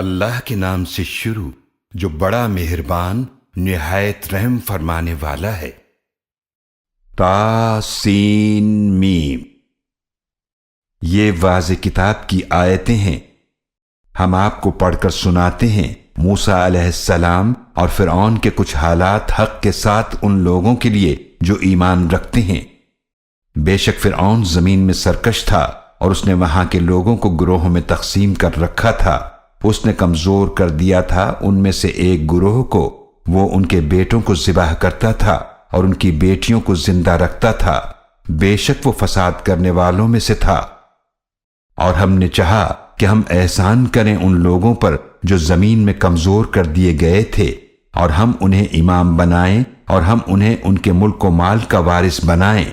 اللہ کے نام سے شروع جو بڑا مہربان نہایت رحم فرمانے والا ہے۔ تا سین میم، یہ واضح کتاب کی آیتیں ہیں۔ ہم آپ کو پڑھ کر سناتے ہیں موسیٰ علیہ السلام اور فرعون کے کچھ حالات حق کے ساتھ ان لوگوں کے لیے جو ایمان رکھتے ہیں۔ بے شک فرعون زمین میں سرکش تھا اور اس نے وہاں کے لوگوں کو گروہوں میں تقسیم کر رکھا تھا۔ اس نے کمزور کر دیا تھا ان میں سے ایک گروہ کو، وہ ان کے بیٹوں کو ذبح کرتا تھا اور ان کی بیٹیوں کو زندہ رکھتا تھا۔ بے شک وہ فساد کرنے والوں میں سے تھا۔ اور ہم نے چاہا کہ ہم احسان کریں ان لوگوں پر جو زمین میں کمزور کر دیے گئے تھے، اور ہم انہیں امام بنائیں اور ہم انہیں ان کے ملک و مال کا وارث بنائیں،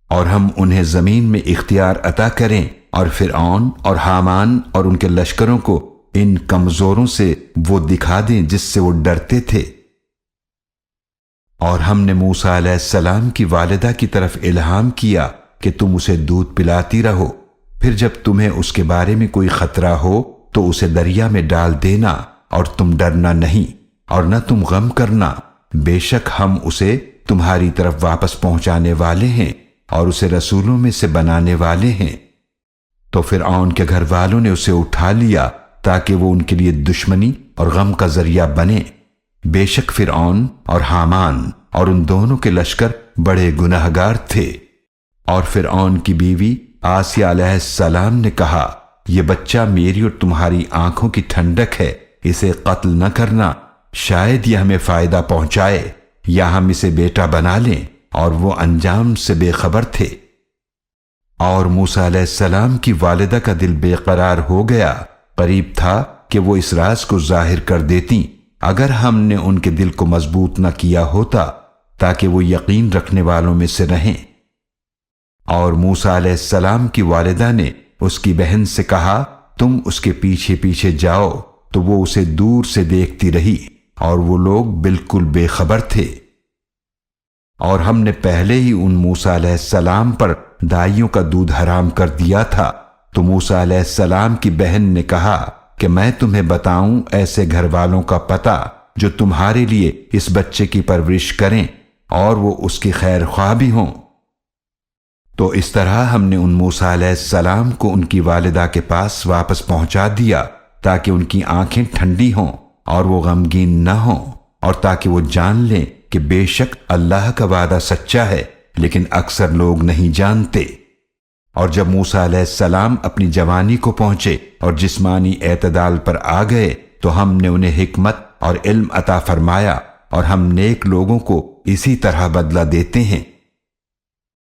اور ہم انہیں زمین میں اختیار عطا کریں، اور فرعون اور حامان اور ان کے لشکروں کو ان کمزوروں سے وہ دکھا دیں جس سے وہ ڈرتے تھے۔ اور ہم نے موسیٰ علیہ السلام کی والدہ کی طرف الہام کیا کہ تم اسے دودھ پلاتی رہو، پھر جب تمہیں اس کے بارے میں کوئی خطرہ ہو تو اسے دریا میں ڈال دینا، اور تم ڈرنا نہیں اور نہ تم غم کرنا، بے شک ہم اسے تمہاری طرف واپس پہنچانے والے ہیں اور اسے رسولوں میں سے بنانے والے ہیں۔ تو فرعون کے گھر والوں نے اسے اٹھا لیا تاکہ وہ ان کے لیے دشمنی اور غم کا ذریعہ بنے۔ بے شک فرعون اور حامان اور ان دونوں کے لشکر بڑے گناہگار تھے۔ اور فرعون کی بیوی آسیہ علیہ السلام نے کہا، یہ بچہ میری اور تمہاری آنکھوں کی ٹھنڈک ہے، اسے قتل نہ کرنا، شاید یہ ہمیں فائدہ پہنچائے یا ہم اسے بیٹا بنا لیں۔ اور وہ انجام سے بے خبر تھے۔ اور موسیٰ علیہ السلام کی والدہ کا دل بے قرار ہو گیا، قریب تھا کہ وہ اس راز کو ظاہر کر دیتی اگر ہم نے ان کے دل کو مضبوط نہ کیا ہوتا تاکہ وہ یقین رکھنے والوں میں سے رہیں۔ اور موسیٰ علیہ السلام کی والدہ نے اس کی بہن سے کہا، تم اس کے پیچھے پیچھے جاؤ، تو وہ اسے دور سے دیکھتی رہی اور وہ لوگ بالکل بے خبر تھے۔ اور ہم نے پہلے ہی ان موسیٰ علیہ السلام پر دائیوں کا دودھ حرام کر دیا تھا، تو موسیٰ علیہ السلام کی بہن نے کہا کہ میں تمہیں بتاؤں ایسے گھر والوں کا پتہ جو تمہارے لیے اس بچے کی پرورش کریں اور وہ اس کی خیر خواہ بھی ہوں۔ تو اس طرح ہم نے ان موسیٰ علیہ السلام کو ان کی والدہ کے پاس واپس پہنچا دیا تاکہ ان کی آنکھیں ٹھنڈی ہوں اور وہ غمگین نہ ہوں، اور تاکہ وہ جان لیں کہ بے شک اللہ کا وعدہ سچا ہے، لیکن اکثر لوگ نہیں جانتے۔ اور جب موسیٰ علیہ السلام اپنی جوانی کو پہنچے اور جسمانی اعتدال پر آ گئے تو ہم نے انہیں حکمت اور علم عطا فرمایا، اور ہم نیک لوگوں کو اسی طرح بدلہ دیتے ہیں۔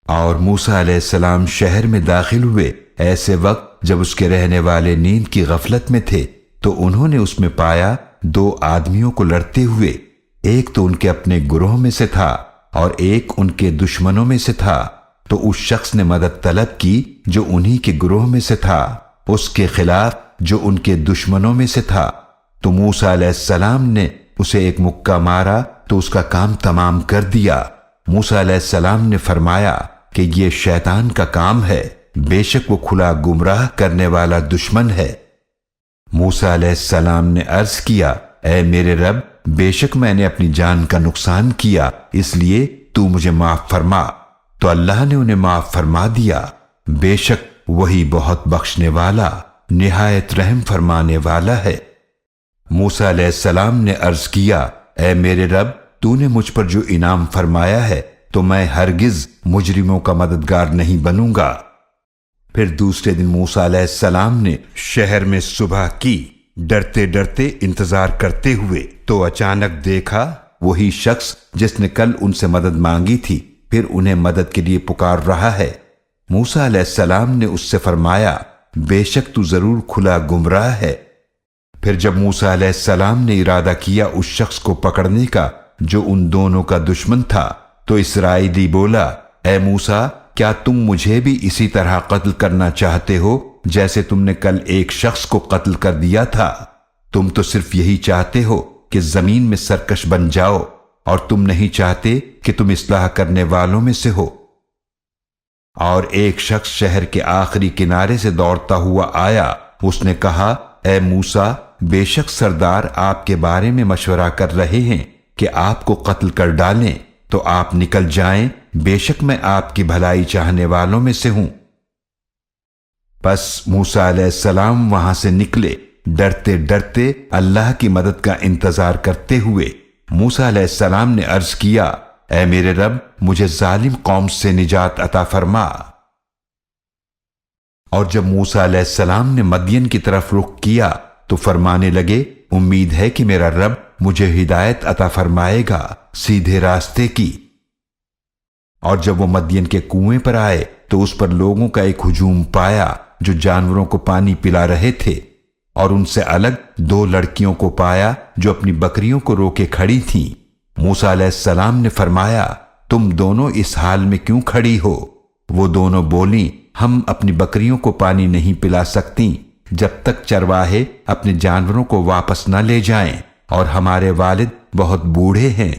اور موسیٰ علیہ السلام شہر میں داخل ہوئے ایسے وقت جب اس کے رہنے والے نیند کی غفلت میں تھے، تو انہوں نے اس میں پایا دو آدمیوں کو لڑتے ہوئے، ایک تو ان کے اپنے گروہ میں سے تھا اور ایک ان کے دشمنوں میں سے تھا۔ تو اس شخص نے مدد طلب کی جو انہی کے گروہ میں سے تھا اس کے خلاف جو ان کے دشمنوں میں سے تھا، تو موسیٰ علیہ السلام نے اسے ایک مکہ مارا تو اس کا کام تمام کر دیا۔ موسیٰ علیہ السلام نے فرمایا کہ یہ شیطان کا کام ہے، بے شک وہ کھلا گمراہ کرنے والا دشمن ہے۔ موسیٰ علیہ السلام نے عرض کیا، اے میرے رب، بے شک میں نے اپنی جان کا نقصان کیا، اس لیے تو مجھے معاف فرما۔ تو اللہ نے انہیں معاف فرما دیا، بے شک وہی بہت بخشنے والا نہایت رحم فرمانے والا ہے۔ موسیٰ علیہ السلام نے عرض کیا، اے میرے رب، تو نے مجھ پر جو انعام فرمایا ہے تو میں ہرگز مجرموں کا مددگار نہیں بنوں گا۔ پھر دوسرے دن موسیٰ علیہ السلام نے شہر میں صبح کی، ڈرتے ڈرتے انتظار کرتے ہوئے، تو اچانک دیکھا وہی شخص جس نے کل ان سے مدد مانگی تھی پھر انہیں مدد کے لیے پکار رہا ہے۔ موسیٰ علیہ السلام نے اس سے فرمایا، بے شک تو ضرور کھلا گمراہ ہے۔ پھر جب موسیٰ علیہ السلام نے ارادہ کیا اس شخص کو پکڑنے کا جو ان دونوں کا دشمن تھا، تو اسرائیلی بولا، اے موسیٰ، کیا تم مجھے بھی اسی طرح قتل کرنا چاہتے ہو جیسے تم نے کل ایک شخص کو قتل کر دیا تھا؟ تم تو صرف یہی چاہتے ہو کہ زمین میں سرکش بن جاؤ، اور تم نہیں چاہتے کہ تم اصلاح کرنے والوں میں سے ہو۔ اور ایک شخص شہر کے آخری کنارے سے دوڑتا ہوا آیا، اس نے کہا، اے موسیٰ، بے شک سردار آپ کے بارے میں مشورہ کر رہے ہیں کہ آپ کو قتل کر ڈالیں، تو آپ نکل جائیں، بے شک میں آپ کی بھلائی چاہنے والوں میں سے ہوں۔ پس موسیٰ علیہ السلام وہاں سے نکلے، ڈرتے ڈرتے اللہ کی مدد کا انتظار کرتے ہوئے۔ موسیٰ علیہ السلام نے عرض کیا، اے میرے رب، مجھے ظالم قوم سے نجات عطا فرما۔ اور جب موسیٰ علیہ السلام نے مدین کی طرف رخ کیا تو فرمانے لگے، امید ہے کہ میرا رب مجھے ہدایت عطا فرمائے گا سیدھے راستے کی۔ اور جب وہ مدین کے کنویں پر آئے تو اس پر لوگوں کا ایک ہجوم پایا جو جانوروں کو پانی پلا رہے تھے، اور ان سے الگ 2 لڑکیوں کو پایا جو اپنی بکریوں کو روکے کھڑی تھیں۔ موسیٰ علیہ السلام نے فرمایا، تم دونوں اس حال میں کیوں کھڑی ہو؟ وہ دونوں بولیں، ہم اپنی بکریوں کو پانی نہیں پلا سکتی جب تک چرواہے اپنے جانوروں کو واپس نہ لے جائیں، اور ہمارے والد بہت بوڑھے ہیں۔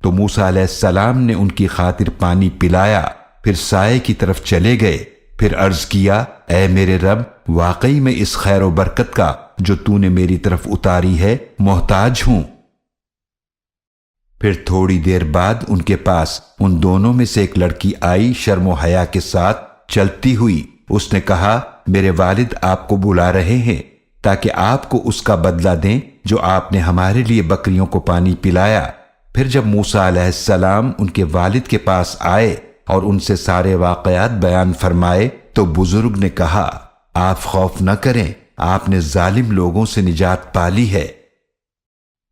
تو موسیٰ علیہ السلام نے ان کی خاطر پانی پلایا، پھر سائے کی طرف چلے گئے، پھر عرض کیا، اے میرے رب، واقعی میں اس خیر و برکت کا جو تو نے میری طرف اتاری ہے محتاج ہوں۔ پھر تھوڑی دیر بعد ان کے پاس ان دونوں میں سے ایک لڑکی آئی، شرم و حیا کے ساتھ چلتی ہوئی۔ اس نے کہا، میرے والد آپ کو بلا رہے ہیں تاکہ آپ کو اس کا بدلہ دیں جو آپ نے ہمارے لیے بکریوں کو پانی پلایا۔ پھر جب موسیٰ علیہ السلام ان کے والد کے پاس آئے اور ان سے سارے واقعات بیان فرمائے تو بزرگ نے کہا، آپ خوف نہ کریں، آپ نے ظالم لوگوں سے نجات پالی ہے۔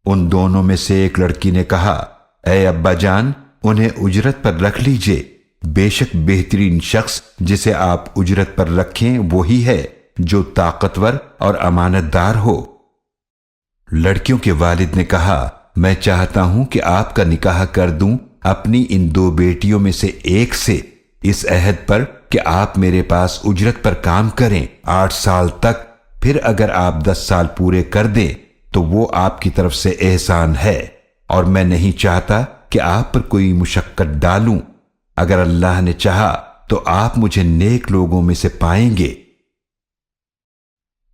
ان دونوں میں سے ایک لڑکی نے کہا، اے ابا جان، انہیں اجرت پر رکھ لیجئے، بے شک بہترین شخص جسے آپ اجرت پر رکھیں وہی ہے جو طاقتور اور امانت دار ہو۔ لڑکیوں کے والد نے کہا، میں چاہتا ہوں کہ آپ کا نکاح کر دوں اپنی ان 2 بیٹیوں میں سے ایک سے، اس عہد پر کہ آپ میرے پاس اجرت پر کام کریں 8 سال تک، پھر اگر آپ 10 سال پورے کر دیں تو وہ آپ کی طرف سے احسان ہے، اور میں نہیں چاہتا کہ آپ پر کوئی مشقت ڈالوں۔ اگر اللہ نے چاہا تو آپ مجھے نیک لوگوں میں سے پائیں گے۔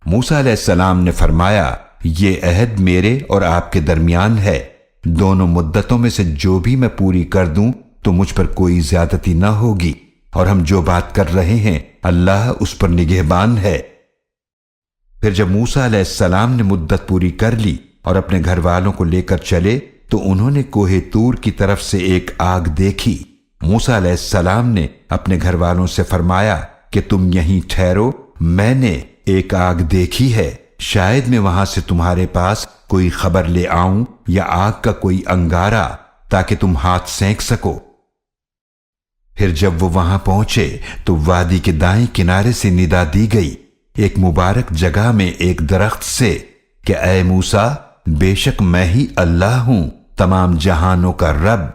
موسیٰ علیہ السلام نے فرمایا، یہ عہد میرے اور آپ کے درمیان ہے، دونوں مدتوں میں سے جو بھی میں پوری کر دوں تو مجھ پر کوئی زیادتی نہ ہوگی، اور ہم جو بات کر رہے ہیں اللہ اس پر نگہبان ہے۔ پھر جب موسیٰ علیہ السلام نے مدت پوری کر لی اور اپنے گھر والوں کو لے کر چلے تو انہوں نے کوہ طور کی طرف سے ایک آگ دیکھی۔ موسیٰ علیہ السلام نے اپنے گھر والوں سے فرمایا کہ تم یہیں ٹھہرو، میں نے ایک آگ دیکھی ہے، شاید میں وہاں سے تمہارے پاس کوئی خبر لے آؤں یا آگ کا کوئی انگارہ تاکہ تم ہاتھ سینک سکو۔ پھر جب وہ وہاں پہنچے تو وادی کے دائیں کنارے سے ندا دی گئی ایک مبارک جگہ میں ایک درخت سے کہ اے موسیٰ، بے شک میں ہی اللہ ہوں، تمام جہانوں کا رب۔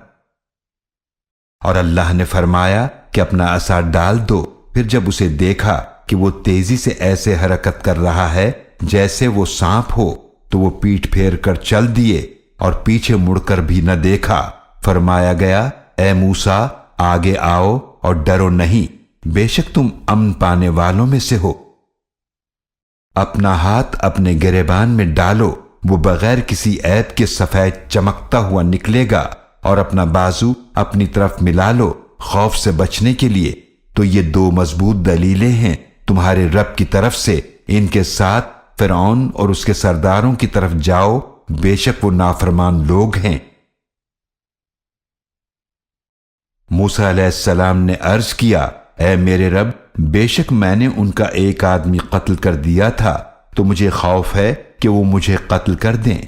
اور اللہ نے فرمایا کہ اپنا عصا ڈال دو۔ پھر جب اسے دیکھا کہ وہ تیزی سے ایسے حرکت کر رہا ہے جیسے وہ سانپ ہو تو وہ پیٹھ پھیر کر چل دیے اور پیچھے مڑ کر بھی نہ دیکھا۔ فرمایا گیا، اے موسیٰ، آگے آؤ اور ڈرو نہیں، بے شک تم امن پانے والوں میں سے ہو۔ اپنا ہاتھ اپنے گریبان میں ڈالو، وہ بغیر کسی عیب کے سفید چمکتا ہوا نکلے گا، اور اپنا بازو اپنی طرف ملا لو خوف سے بچنے کے لیے۔ تو یہ 2 مضبوط دلیلیں ہیں تمہارے رب کی طرف سے، ان کے ساتھ فرعون اور اس کے سرداروں کی طرف جاؤ، بے شک وہ نافرمان لوگ ہیں۔ موسیٰ علیہ السلام نے عرض کیا، اے میرے رب، بے شک میں نے ان کا ایک آدمی قتل کر دیا تھا، تو مجھے خوف ہے کہ وہ مجھے قتل کر دیں۔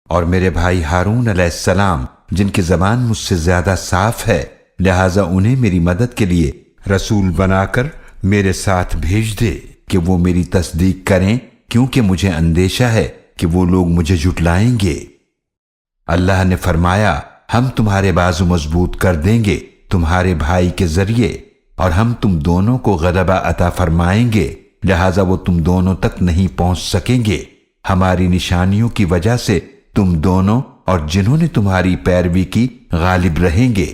اور میرے بھائی ہارون علیہ السلام جن کی زبان مجھ سے زیادہ صاف ہے، لہٰذا انہیں میری مدد کے لیے رسول بنا کر میرے ساتھ بھیج دے کہ وہ میری تصدیق کریں، کیونکہ مجھے اندیشہ ہے کہ وہ لوگ مجھے جھٹلائیں گے۔ اللہ نے فرمایا، ہم تمہارے بازو مضبوط کر دیں گے تمہارے بھائی کے ذریعے، اور ہم تم دونوں کو غلبہ عطا فرمائیں گے، لہٰذا وہ تم دونوں تک نہیں پہنچ سکیں گے۔ ہماری نشانیوں کی وجہ سے تم دونوں اور جنہوں نے تمہاری پیروی کی غالب رہیں گے۔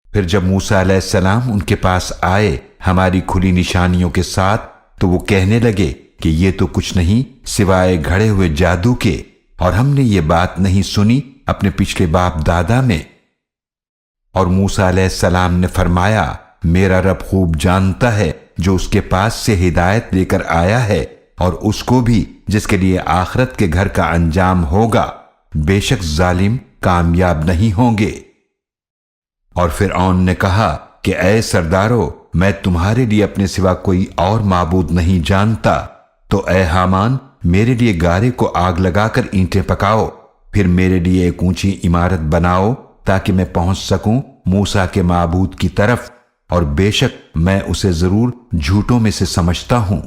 پھر جب موسیٰ علیہ السلام ان کے پاس آئے ہماری کھلی نشانیوں کے ساتھ تو وہ کہنے لگے کہ یہ تو کچھ نہیں سوائے گھڑے ہوئے جادو کے، اور ہم نے یہ بات نہیں سنی اپنے پچھلے باپ دادا میں۔ اور موسیٰ علیہ السلام نے فرمایا، میرا رب خوب جانتا ہے جو اس کے پاس سے ہدایت لے کر آیا ہے، اور اس کو بھی جس کے لیے آخرت کے گھر کا انجام ہوگا، بے شک ظالم کامیاب نہیں ہوں گے۔ اور فرعون نے کہا کہ اے سردارو، میں تمہارے لیے اپنے سوا کوئی اور معبود نہیں جانتا، تو اے حامان میرے لیے گارے کو آگ لگا کر اینٹیں پکاؤ، پھر میرے لیے ایک اونچی عمارت بناؤ تاکہ میں پہنچ سکوں موسیٰ کے معبود کی طرف، اور بے شک میں اسے ضرور جھوٹوں میں سے سمجھتا ہوں۔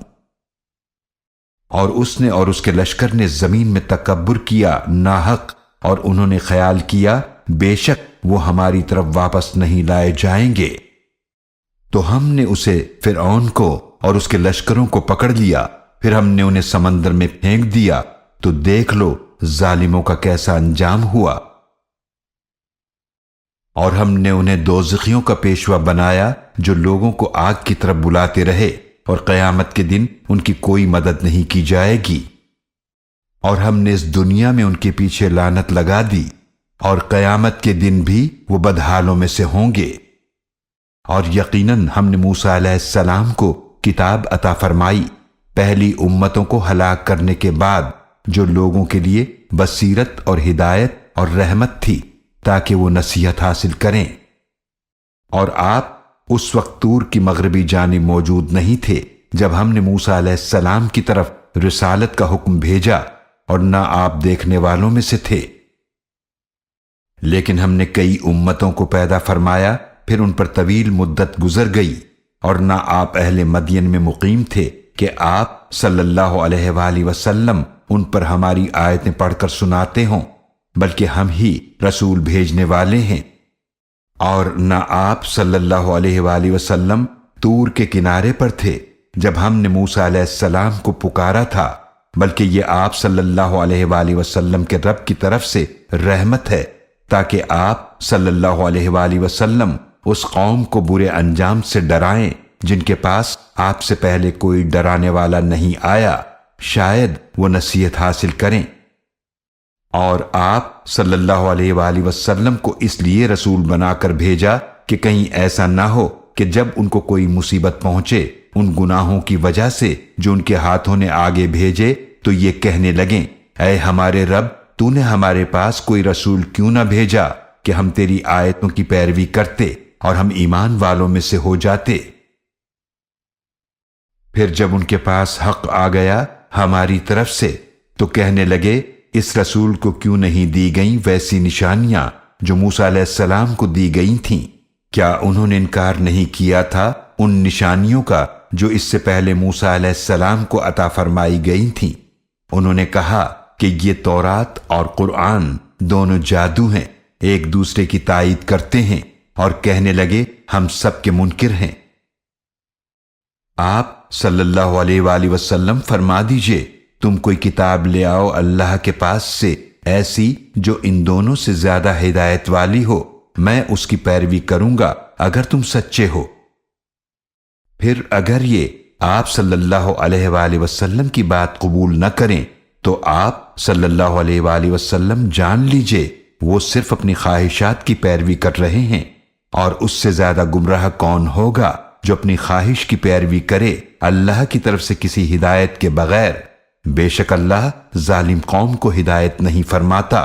اور اس نے اور اس کے لشکر نے زمین میں تکبر کیا ناحق، اور انہوں نے خیال کیا بے شک وہ ہماری طرف واپس نہیں لائے جائیں گے۔ تو ہم نے اسے فرعون کو اور اس کے لشکروں کو پکڑ لیا، پھر ہم نے انہیں سمندر میں پھینک دیا، تو دیکھ لو ظالموں کا کیسا انجام ہوا۔ اور ہم نے انہیں دوزخیوں کا پیشوا بنایا جو لوگوں کو آگ کی طرف بلاتے رہے، اور قیامت کے دن ان کی کوئی مدد نہیں کی جائے گی۔ اور ہم نے اس دنیا میں ان کے پیچھے لعنت لگا دی، اور قیامت کے دن بھی وہ بدحالوں میں سے ہوں گے۔ اور یقیناً ہم نے موسیٰ علیہ السلام کو کتاب عطا فرمائی پہلی امتوں کو ہلاک کرنے کے بعد، جو لوگوں کے لیے بصیرت اور ہدایت اور رحمت تھی تاکہ وہ نصیحت حاصل کریں۔ اور آپ اس وقت طور کی مغربی جانب موجود نہیں تھے جب ہم نے موسیٰ علیہ السلام کی طرف رسالت کا حکم بھیجا، اور نہ آپ دیکھنے والوں میں سے تھے۔ لیکن ہم نے کئی امتوں کو پیدا فرمایا، پھر ان پر طویل مدت گزر گئی، اور نہ آپ اہل مدین میں مقیم تھے کہ آپ صلی اللہ علیہ وآلہ وسلم ان پر ہماری آیتیں پڑھ کر سناتے ہوں، بلکہ ہم ہی رسول بھیجنے والے ہیں۔ اور نہ آپ صلی اللہ علیہ وآلہ وسلم طور کے کنارے پر تھے جب ہم نے موسیٰ علیہ السلام کو پکارا تھا، بلکہ یہ آپ صلی اللہ علیہ وآلہ وسلم کے رب کی طرف سے رحمت ہے، تاکہ آپ صلی اللہ علیہ وآلہ وسلم اس قوم کو برے انجام سے ڈرائیں جن کے پاس آپ سے پہلے کوئی ڈرانے والا نہیں آیا، شاید وہ نصیحت حاصل کریں۔ اور آپ صلی اللہ علیہ وآلہ وسلم کو اس لیے رسول بنا کر بھیجا کہ کہیں ایسا نہ ہو کہ جب ان کو کوئی مصیبت پہنچے ان گناہوں کی وجہ سے جو ان کے ہاتھوں نے آگے بھیجے، تو یہ کہنے لگیں، اے ہمارے رب، تو نے ہمارے پاس کوئی رسول کیوں نہ بھیجا کہ ہم تیری آیتوں کی پیروی کرتے اور ہم ایمان والوں میں سے ہو جاتے۔ پھر جب ان کے پاس حق آ گیا ہماری طرف سے، تو کہنے لگے، اس رسول کو کیوں نہیں دی گئیں ویسی نشانیاں جو موسیٰ علیہ السلام کو دی گئی تھیں؟ کیا انہوں نے انکار نہیں کیا تھا ان نشانیوں کا جو اس سے پہلے موسیٰ علیہ السلام کو عطا فرمائی گئی تھیں؟ انہوں نے کہا کہ یہ تورات اور قرآن دونوں جادو ہیں، ایک دوسرے کی تائید کرتے ہیں، اور کہنے لگے ہم سب کے منکر ہیں۔ آپ صلی اللہ علیہ وآلہ وسلم فرما دیجئے، تم کوئی کتاب لے آؤ اللہ کے پاس سے ایسی جو ان دونوں سے زیادہ ہدایت والی ہو، میں اس کی پیروی کروں گا اگر تم سچے ہو۔ پھر اگر یہ آپ صلی اللہ علیہ وآلہ وسلم کی بات قبول نہ کریں تو آپ صلی اللہ علیہ وآلہ وسلم جان لیجئے وہ صرف اپنی خواہشات کی پیروی کر رہے ہیں، اور اس سے زیادہ گمراہ کون ہوگا جو اپنی خواہش کی پیروی کرے اللہ کی طرف سے کسی ہدایت کے بغیر۔ بے شک اللہ ظالم قوم کو ہدایت نہیں فرماتا۔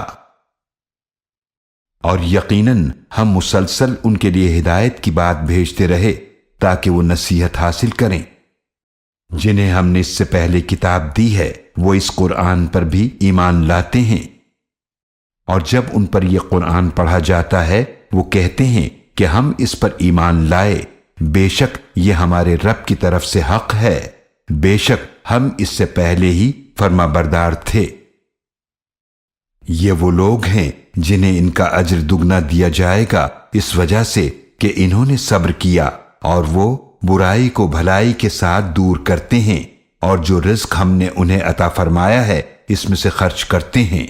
اور یقیناً ہم مسلسل ان کے لیے ہدایت کی بات بھیجتے رہے تاکہ وہ نصیحت حاصل کریں۔ جنہیں ہم نے اس سے پہلے کتاب دی ہے وہ اس قرآن پر بھی ایمان لاتے ہیں، اور جب ان پر یہ قرآن پڑھا جاتا ہے وہ کہتے ہیں کہ ہم اس پر ایمان لائے، بے شک یہ ہمارے رب کی طرف سے حق ہے، بے شک ہم اس سے پہلے ہی فرما بردار تھے۔ یہ وہ لوگ ہیں جنہیں ان کا اجر دگنا دیا جائے گا اس وجہ سے کہ انہوں نے صبر کیا، اور وہ برائی کو بھلائی کے ساتھ دور کرتے ہیں، اور جو رزق ہم نے انہیں عطا فرمایا ہے اس میں سے خرچ کرتے ہیں۔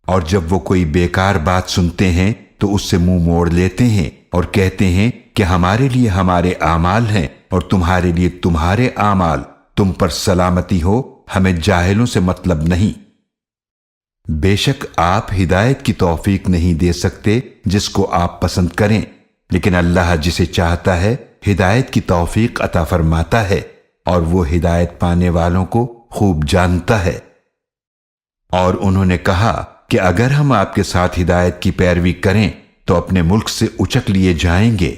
اور جب وہ کوئی بیکار بات سنتے ہیں تو اس سے منہ موڑ لیتے ہیں اور کہتے ہیں کہ ہمارے لیے ہمارے اعمال ہیں اور تمہارے لیے تمہارے اعمال، تم پر سلامتی ہو، ہمیں جاہلوں سے مطلب نہیں۔ بے شک آپ ہدایت کی توفیق نہیں دے سکتے جس کو آپ پسند کریں، لیکن اللہ جسے چاہتا ہے ہدایت کی توفیق عطا فرماتا ہے، اور وہ ہدایت پانے والوں کو خوب جانتا ہے۔ اور انہوں نے کہا کہ اگر ہم آپ کے ساتھ ہدایت کی پیروی کریں تو اپنے ملک سے اچک لیے جائیں گے۔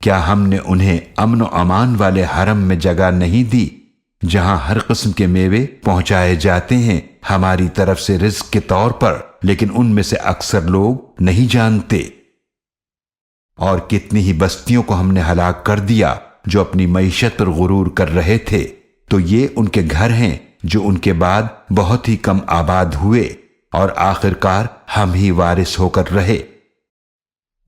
کیا ہم نے انہیں امن و امان والے حرم میں جگہ نہیں دی جہاں ہر قسم کے میوے پہنچائے جاتے ہیں ہماری طرف سے رزق کے طور پر، لیکن ان میں سے اکثر لوگ نہیں جانتے۔ اور کتنی ہی بستیوں کو ہم نے ہلاک کر دیا جو اپنی معیشت پر غرور کر رہے تھے، تو یہ ان کے گھر ہیں جو ان کے بعد بہت ہی کم آباد ہوئے، اور آخرکار ہم ہی وارث ہو کر رہے۔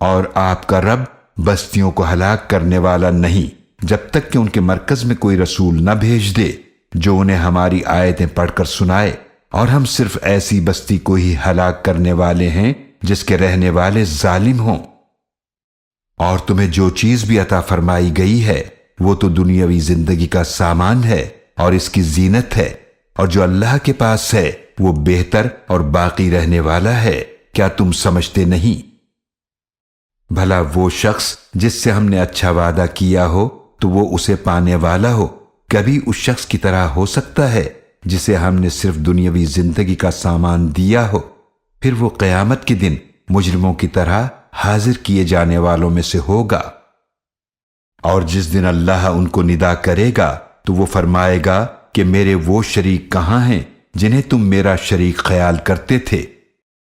اور آپ کا رب بستیوں کو ہلاک کرنے والا نہیں جب تک کہ ان کے مرکز میں کوئی رسول نہ بھیج دے جو انہیں ہماری آیتیں پڑھ کر سنائے، اور ہم صرف ایسی بستی کو ہی ہلاک کرنے والے ہیں جس کے رہنے والے ظالم ہوں۔ اور تمہیں جو چیز بھی عطا فرمائی گئی ہے وہ تو دنیاوی زندگی کا سامان ہے اور اس کی زینت ہے، اور جو اللہ کے پاس ہے وہ بہتر اور باقی رہنے والا ہے۔ کیا تم سمجھتے نہیں؟ بھلا وہ شخص جس سے ہم نے اچھا وعدہ کیا ہو تو وہ اسے پانے والا ہو، کبھی اس شخص کی طرح ہو سکتا ہے جسے ہم نے صرف دنیاوی زندگی کا سامان دیا ہو، پھر وہ قیامت کے دن مجرموں کی طرح حاضر کیے جانے والوں میں سے ہوگا۔ اور جس دن اللہ ان کو ندا کرے گا تو وہ فرمائے گا کہ میرے وہ شریک کہاں ہیں جنہیں تم میرا شریک خیال کرتے تھے؟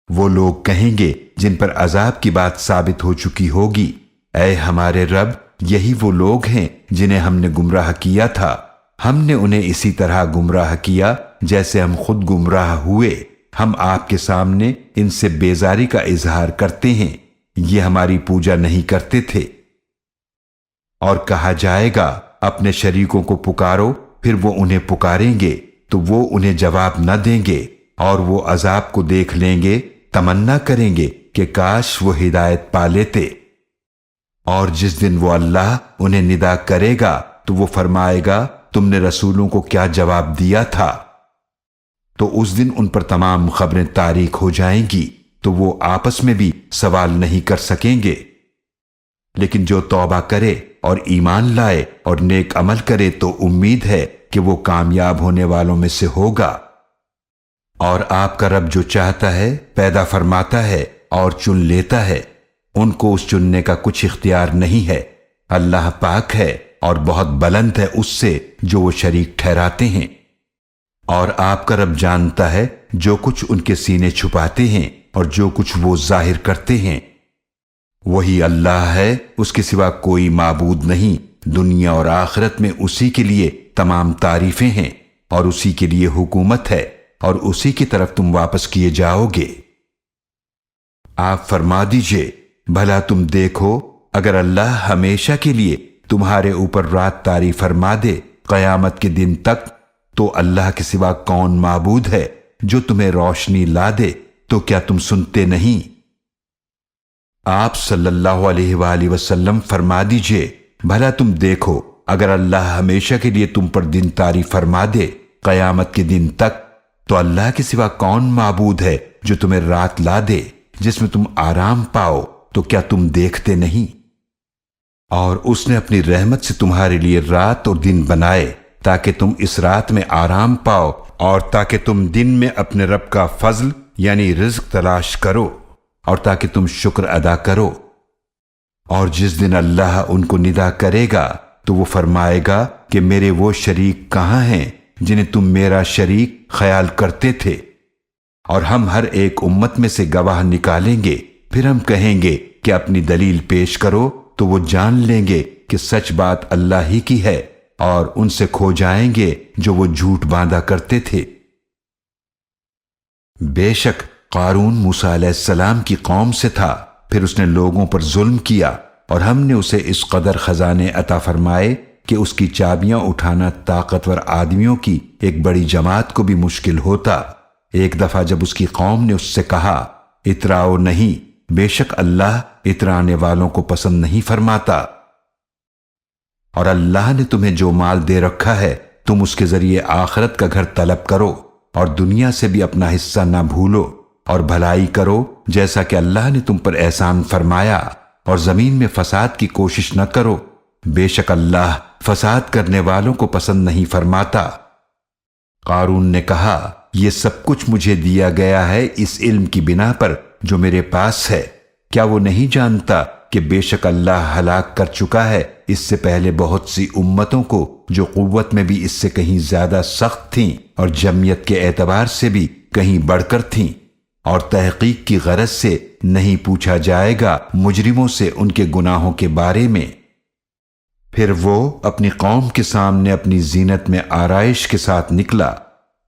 وہ لوگ کہیں گے جن پر عذاب کی بات ثابت ہو چکی ہوگی، اے ہمارے رب، یہی وہ لوگ ہیں جنہیں ہم نے گمراہ کیا تھا، ہم نے انہیں اسی طرح گمراہ کیا جیسے ہم خود گمراہ ہوئے، ہم آپ کے سامنے ان سے بیزاری کا اظہار کرتے ہیں، یہ ہماری پوجا نہیں کرتے تھے۔ اور کہا جائے گا اپنے شریکوں کو پکارو، پھر وہ انہیں پکاریں گے تو وہ انہیں جواب نہ دیں گے، اور وہ عذاب کو دیکھ لیں گے، تمنا کریں گے کہ کاش وہ ہدایت پا لیتے۔ اور جس دن وہ اللہ انہیں ندا کرے گا تو وہ فرمائے گا تم نے رسولوں کو کیا جواب دیا تھا؟ تو اس دن ان پر تمام خبریں تاریک ہو جائیں گی، تو وہ آپس میں بھی سوال نہیں کر سکیں گے۔ لیکن جو توبہ کرے اور ایمان لائے اور نیک عمل کرے تو امید ہے کہ وہ کامیاب ہونے والوں میں سے ہوگا۔ اور آپ کا رب جو چاہتا ہے پیدا فرماتا ہے اور چن لیتا ہے، ان کو اس چننے کا کچھ اختیار نہیں ہے۔ اللہ پاک ہے اور بہت بلند ہے اس سے جو وہ شریک ٹھہراتے ہیں۔ اور آپ کا رب جانتا ہے جو کچھ ان کے سینے چھپاتے ہیں اور جو کچھ وہ ظاہر کرتے ہیں۔ وہی اللہ ہے، اس کے سوا کوئی معبود نہیں، دنیا اور آخرت میں اسی کے لیے تمام تعریفیں ہیں، اور اسی کے لیے حکومت ہے، اور اسی کی طرف تم واپس کیے جاؤ گے۔ آپ فرما دیجئے، بھلا تم دیکھو اگر اللہ ہمیشہ کے لیے تمہارے اوپر رات طاری فرما دے قیامت کے دن تک، تو اللہ کے سوا کون معبود ہے جو تمہیں روشنی لا دے؟ تو کیا تم سنتے نہیں؟ آپ صلی اللہ علیہ وآلہ وسلم فرما دیجئے، بھلا تم دیکھو اگر اللہ ہمیشہ کے لیے تم پر دن طاری فرما دے قیامت کے دن تک، تو اللہ کے سوا کون معبود ہے جو تمہیں رات لا دے جس میں تم آرام پاؤ؟ تو کیا تم دیکھتے نہیں؟ اور اس نے اپنی رحمت سے تمہارے لیے رات اور دن بنائے تاکہ تم اس رات میں آرام پاؤ اور تاکہ تم دن میں اپنے رب کا فضل یعنی رزق تلاش کرو اور تاکہ تم شکر ادا کرو۔ اور جس دن اللہ ان کو ندا کرے گا تو وہ فرمائے گا کہ میرے وہ شریک کہاں ہیں جنہیں تم میرا شریک خیال کرتے تھے؟ اور ہم ہر ایک امت میں سے گواہ نکالیں گے، پھر ہم کہیں گے کہ اپنی دلیل پیش کرو، تو وہ جان لیں گے کہ سچ بات اللہ ہی کی ہے، اور ان سے کھو جائیں گے جو وہ جھوٹ باندھا کرتے تھے۔ بے شک قارون موسیٰ علیہ السلام کی قوم سے تھا، پھر اس نے لوگوں پر ظلم کیا، اور ہم نے اسے اس قدر خزانے عطا فرمائے کہ اس کی چابیاں اٹھانا طاقتور آدمیوں کی ایک بڑی جماعت کو بھی مشکل ہوتا۔ ایک دفعہ جب اس کی قوم نے اس سے کہا اتراؤ نہیں، بے شک اللہ اترانے والوں کو پسند نہیں فرماتا۔ اور اللہ نے تمہیں جو مال دے رکھا ہے تم اس کے ذریعے آخرت کا گھر طلب کرو اور دنیا سے بھی اپنا حصہ نہ بھولو اور بھلائی کرو جیسا کہ اللہ نے تم پر احسان فرمایا، اور زمین میں فساد کی کوشش نہ کرو، بے شک اللہ فساد کرنے والوں کو پسند نہیں فرماتا۔ قارون نے کہا، یہ سب کچھ مجھے دیا گیا ہے اس علم کی بنا پر جو میرے پاس ہے، کیا وہ نہیں جانتا کہ بے شک اللہ ہلاک کر چکا ہے اس سے پہلے بہت سی امتوں کو جو قوت میں بھی اس سے کہیں زیادہ سخت تھیں اور جمعیت کے اعتبار سے بھی کہیں بڑھ کر تھیں، اور تحقیق کی غرض سے نہیں پوچھا جائے گا مجرموں سے ان کے گناہوں کے بارے میں۔ پھر وہ اپنی قوم کے سامنے اپنی زینت میں آرائش کے ساتھ نکلا۔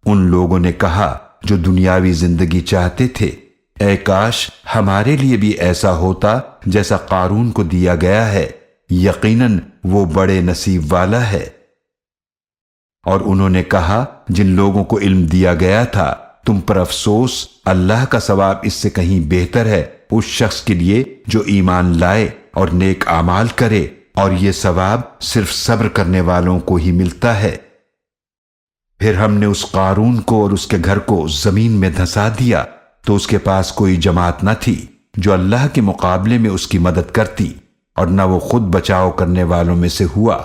ان لوگوں نے کہا جو دنیاوی زندگی چاہتے تھے، اے کاش ہمارے لیے بھی ایسا ہوتا جیسا قارون کو دیا گیا ہے، یقیناً وہ بڑے نصیب والا ہے۔ اور انہوں نے کہا جن لوگوں کو علم دیا گیا تھا، تم پر افسوس، اللہ کا ثواب اس سے کہیں بہتر ہے اس شخص کے لیے جو ایمان لائے اور نیک اعمال کرے، اور یہ ثواب صرف صبر کرنے والوں کو ہی ملتا ہے۔ پھر ہم نے اس قارون کو اور اس کے گھر کو زمین میں دھسا دیا تو اس کے پاس کوئی جماعت نہ تھی جو اللہ کے مقابلے میں اس کی مدد کرتی، اور نہ وہ خود بچاؤ کرنے والوں میں سے ہوا۔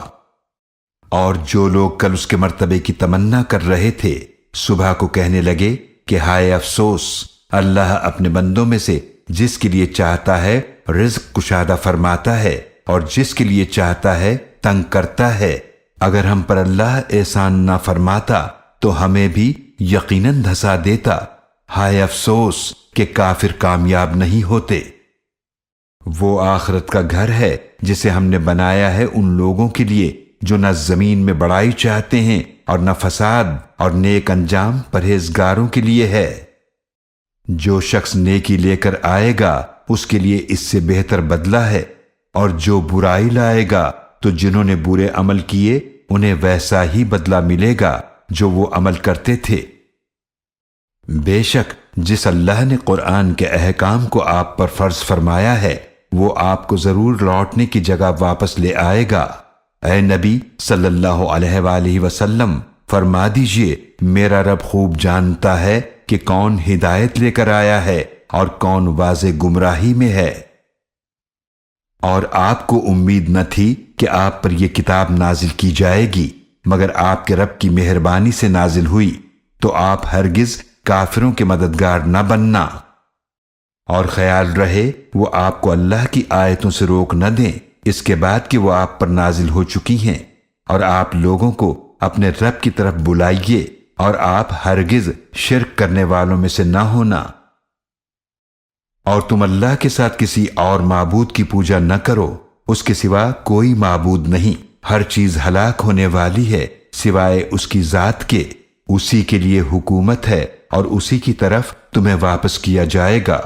اور جو لوگ کل اس کے مرتبے کی تمنا کر رہے تھے صبح کو کہنے لگے کہ ہائے افسوس، اللہ اپنے بندوں میں سے جس کے لیے چاہتا ہے رزق کشادہ فرماتا ہے اور جس کے لیے چاہتا ہے تنگ کرتا ہے، اگر ہم پر اللہ احسان نہ فرماتا تو ہمیں بھی یقیناً دھسا دیتا، ہائے افسوس کہ کافر کامیاب نہیں ہوتے۔ وہ آخرت کا گھر ہے جسے ہم نے بنایا ہے ان لوگوں کے لیے جو نہ زمین میں بڑائی چاہتے ہیں اور نہ فساد، اور نیک انجام پرہیزگاروں کے لیے ہے۔ جو شخص نیکی لے کر آئے گا اس کے لیے اس سے بہتر بدلہ ہے، اور جو برائی لائے گا تو جنہوں نے برے عمل کیے انہیں ویسا ہی بدلہ ملے گا جو وہ عمل کرتے تھے۔ بے شک جس اللہ نے قرآن کے احکام کو آپ پر فرض فرمایا ہے وہ آپ کو ضرور لوٹنے کی جگہ واپس لے آئے گا۔ اے نبی صلی اللہ علیہ وآلہ وسلم، فرما دیجئے میرا رب خوب جانتا ہے کہ کون ہدایت لے کر آیا ہے اور کون واضح گمراہی میں ہے۔ اور آپ کو امید نہ تھی کہ آپ پر یہ کتاب نازل کی جائے گی مگر آپ کے رب کی مہربانی سے نازل ہوئی، تو آپ ہرگز کافروں کے مددگار نہ بننا، اور خیال رہے وہ آپ کو اللہ کی آیتوں سے روک نہ دیں اس کے بعد کہ وہ آپ پر نازل ہو چکی ہیں، اور آپ لوگوں کو اپنے رب کی طرف بلائیے اور آپ ہرگز شرک کرنے والوں میں سے نہ ہونا، اور تم اللہ کے ساتھ کسی اور معبود کی پوجا نہ کرو، اس کے سوا کوئی معبود نہیں، ہر چیز ہلاک ہونے والی ہے سوائے اس کی ذات کے، اسی کے لیے حکومت ہے اور اسی کی طرف تمہیں واپس کیا جائے گا۔